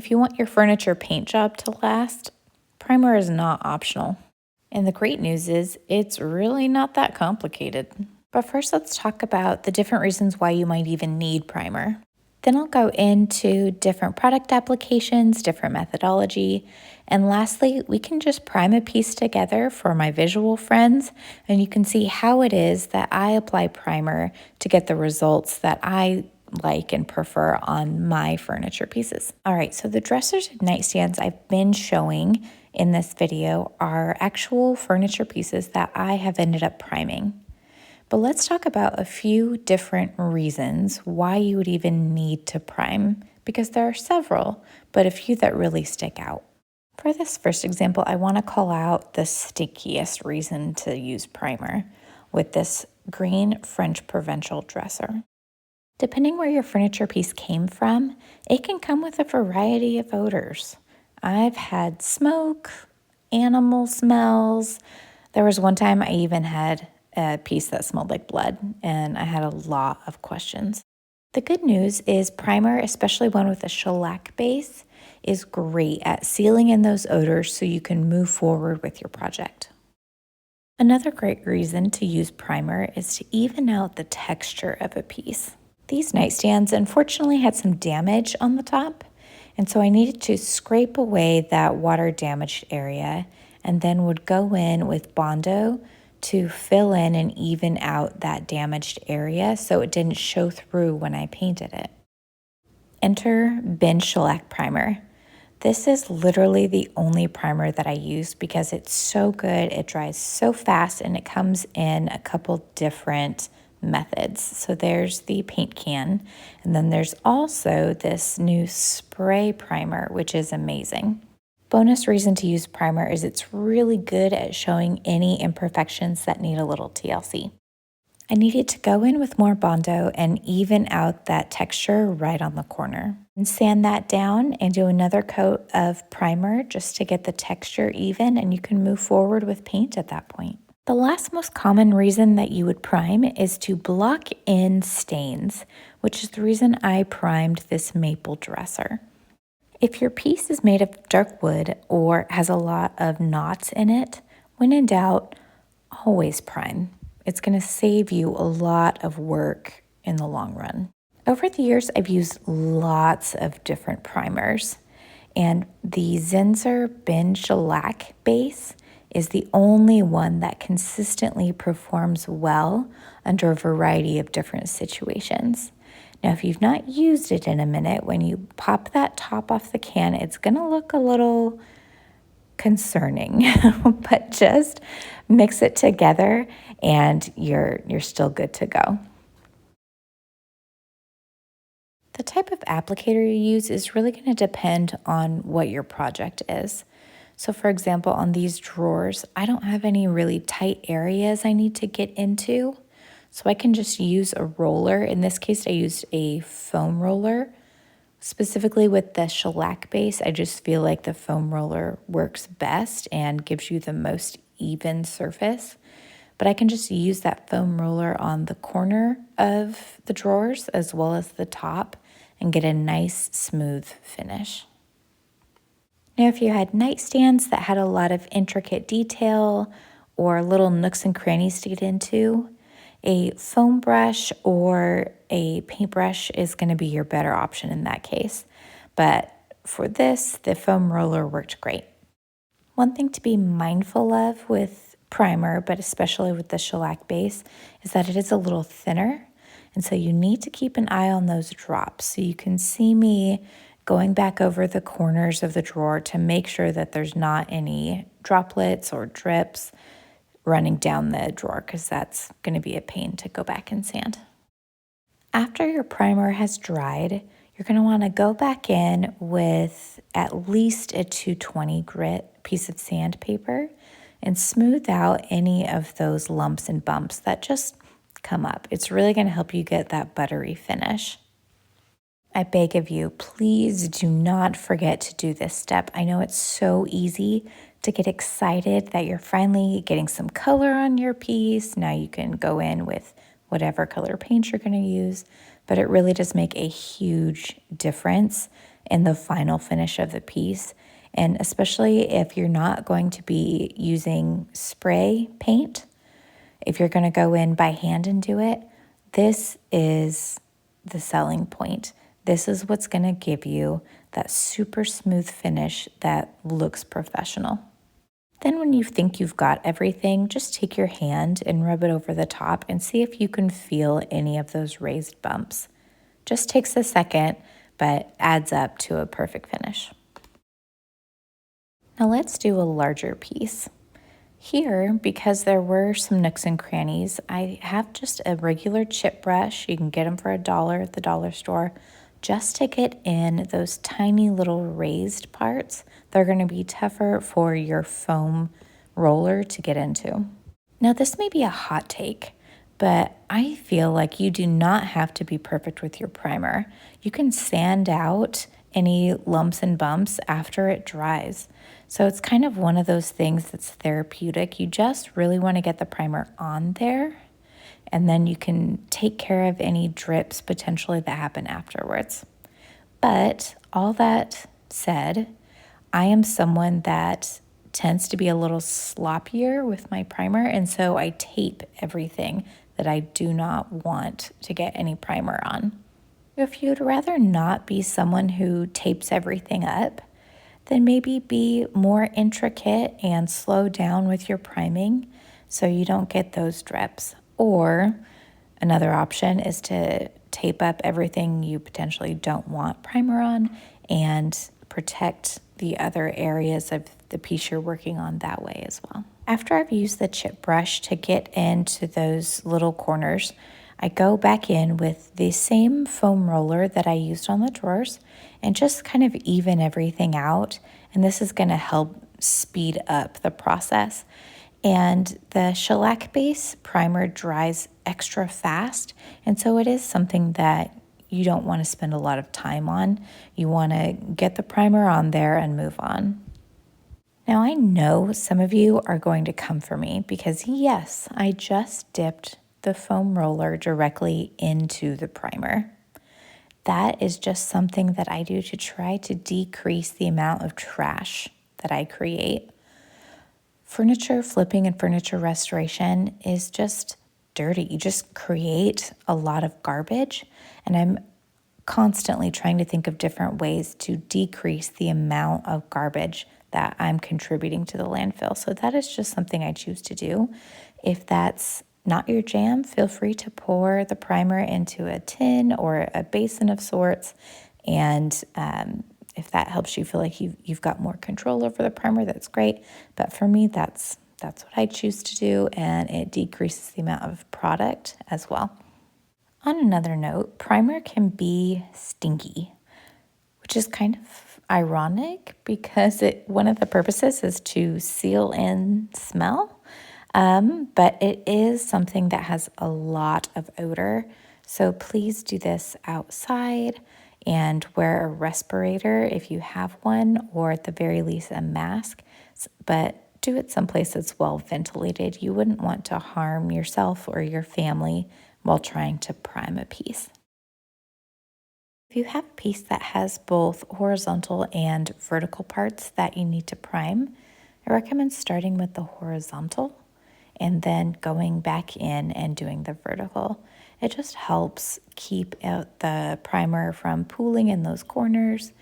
If you want your furniture paint job to last, primer is not optional. And the great news is it's really not that complicated. But first, let's talk about the different reasons why you might even need primer. Then I'll go into different product applications, different methodology, and lastly, we can just prime a piece together for my visual friends, and you can see how it is that I apply primer to get the results that I like and prefer on my furniture pieces. All right, so the dressers and nightstands I've been showing in this video are actual furniture pieces that I have ended up priming. But let's talk about a few different reasons why you would even need to prime, because there are several, but a few that really stick out. For this first example, I want to call out the stickiest reason to use primer with this green French Provençal dresser. Depending where your furniture piece came from, it can come with a variety of odors. I've had smoke, animal smells. There was one time I even had a piece that smelled like blood, and I had a lot of questions. The good news is primer, especially one with a shellac base, is great at sealing in those odors so you can move forward with your project. Another great reason to use primer is to even out the texture of a piece. These nightstands unfortunately had some damage on the top, and so I needed to scrape away that water damaged area and then would go in with Bondo to fill in and even out that damaged area so it didn't show through when I painted it. Enter Ben Shellac Primer. This is literally the only primer that I use because it's so good, it dries so fast, and it comes in a couple different methods. So there's the paint can, and then there's also this new spray primer, which is amazing. Bonus reason to use primer is it's really good at showing any imperfections that need a little TLC. I needed to go in with more Bondo and even out that texture right on the corner. And sand that down and do another coat of primer just to get the texture even, and you can move forward with paint at that point. The last most common reason that you would prime is to block in stains, which is the reason I primed this maple dresser. If your piece is made of dark wood or has a lot of knots in it, when in doubt, always prime. It's going to save you a lot of work in the long run. Over the years, I've used lots of different primers, and the Zinsser Ben Shellac base is the only one that consistently performs well under a variety of different situations. Now, if you've not used it in a minute, when you pop that top off the can, it's going to look a little concerning, but just mix it together and you're still good to go. The type of applicator you use is really going to depend on what your project is. So for example, on these drawers, I don't have any really tight areas I need to get into. So I can just use a roller. In this case, I used a foam roller. Specifically with the shellac base, I just feel like the foam roller works best and gives you the most even surface. But I can just use that foam roller on the corner of the drawers as well as the top and get a nice smooth finish. Now, if you had nightstands that had a lot of intricate detail or little nooks and crannies to get into, a foam brush or a paintbrush is going to be your better option in that case. But for this, the foam roller worked great. One thing to be mindful of with primer, but especially with the shellac base, is that it is a little thinner. And so you need to keep an eye on those drops. So you can see me going back over the corners of the drawer to make sure that there's not any droplets or drips running down the drawer, because that's going to be a pain to go back and sand. After your primer has dried, you're going to want to go back in with at least a 220 grit piece of sandpaper and smooth out any of those lumps and bumps that just come up. It's really going to help you get that buttery finish. I beg of you, please do not forget to do this step. I know it's so easy to get excited that you're finally getting some color on your piece. Now you can go in with whatever color paint you're going to use, but it really does make a huge difference in the final finish of the piece. And especially if you're not going to be using spray paint, if you're going to go in by hand and do it, this is the selling point. This is what's going to give you that super smooth finish that looks professional. Then when you think you've got everything, just take your hand and rub it over the top and see if you can feel any of those raised bumps. Just takes a second, but adds up to a perfect finish. Now let's do a larger piece. Here, because there were some nooks and crannies, I have just a regular chip brush. You can get them for $1 at the dollar store, just to get in those tiny little raised parts. They're going to be tougher for your foam roller to get into. Now, this may be a hot take, but I feel like you do not have to be perfect with your primer. You can sand out any lumps and bumps after it dries. So it's kind of one of those things that's therapeutic. You just really want to get the primer on there, and then you can take care of any drips potentially that happen afterwards. But all that said, I am someone that tends to be a little sloppier with my primer, and so I tape everything that I do not want to get any primer on. If you'd rather not be someone who tapes everything up, then maybe be more intricate and slow down with your priming so you don't get those drips. Or another option is to tape up everything you potentially don't want primer on and protect the other areas of the piece you're working on that way as well. After I've used the chip brush to get into those little corners, I go back in with the same foam roller that I used on the drawers and just kind of even everything out. And this is going to help speed up the process. And the shellac base primer dries extra fast. And so it is something that you don't want to spend a lot of time on. You want to get the primer on there and move on. Now I know some of you are going to come for me because yes, I just dipped the foam roller directly into the primer. That is just something that I do to try to decrease the amount of trash that I create. Furniture flipping and furniture restoration is just dirty. You just create a lot of garbage, and I'm constantly trying to think of different ways to decrease the amount of garbage that I'm contributing to the landfill. So that is just something I choose to do. If that's not your jam, feel free to pour the primer into a tin or a basin of sorts. And if that helps you feel like you've got more control over the primer, that's great. But for me, that's what I choose to do, and it decreases the amount of product as well. On another note, primer can be stinky, which is kind of ironic because one of the purposes is to seal in smell. But it is something that has a lot of odor. So please do this outside and wear a respirator if you have one, or at the very least a mask. But do it someplace that's well ventilated. You wouldn't want to harm yourself or your family while trying to prime a piece. If you have a piece that has both horizontal and vertical parts that you need to prime, I recommend starting with the horizontal and then going back in and doing the vertical. It just helps keep out the primer from pooling in those corners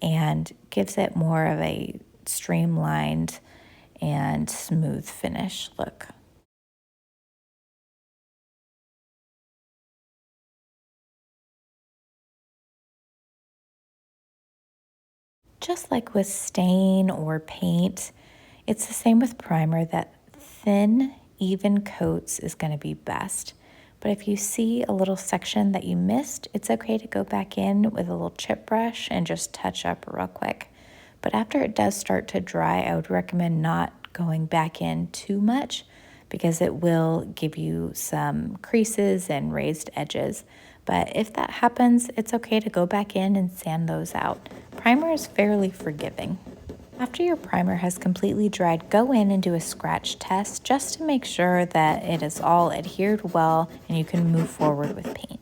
and gives it more of a streamlined and smooth finish look. Just like with stain or paint, it's the same with primer that thin, even coats is going to be best. But if you see a little section that you missed, it's okay to go back in with a little chip brush and just touch up real quick. But after it does start to dry, I would recommend not going back in too much because it will give you some creases and raised edges. But if that happens, it's okay to go back in and sand those out. Primer is fairly forgiving. After your primer has completely dried, go in and do a scratch test just to make sure that it is all adhered well and you can move forward with paint.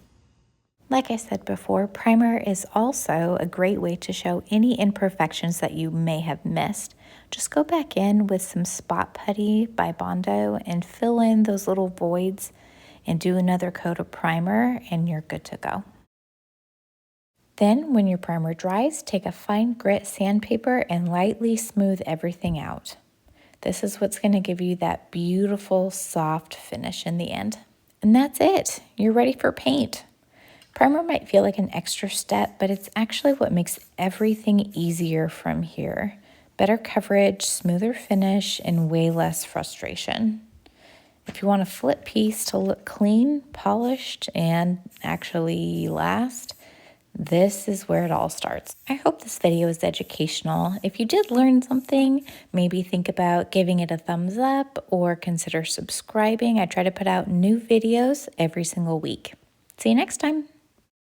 Like I said before, primer is also a great way to show any imperfections that you may have missed. Just go back in with some spot putty by Bondo and fill in those little voids and do another coat of primer and you're good to go. Then when your primer dries, take a fine grit sandpaper and lightly smooth everything out. This is what's going to give you that beautiful soft finish in the end. And that's it. You're ready for paint. Primer might feel like an extra step, but it's actually what makes everything easier from here. Better coverage, smoother finish, and way less frustration. If you want a flip piece to look clean, polished, and actually last, this is where it all starts. I hope this video is educational. If you did learn something, maybe think about giving it a thumbs up or consider subscribing. I try to put out new videos every single week. See you next time.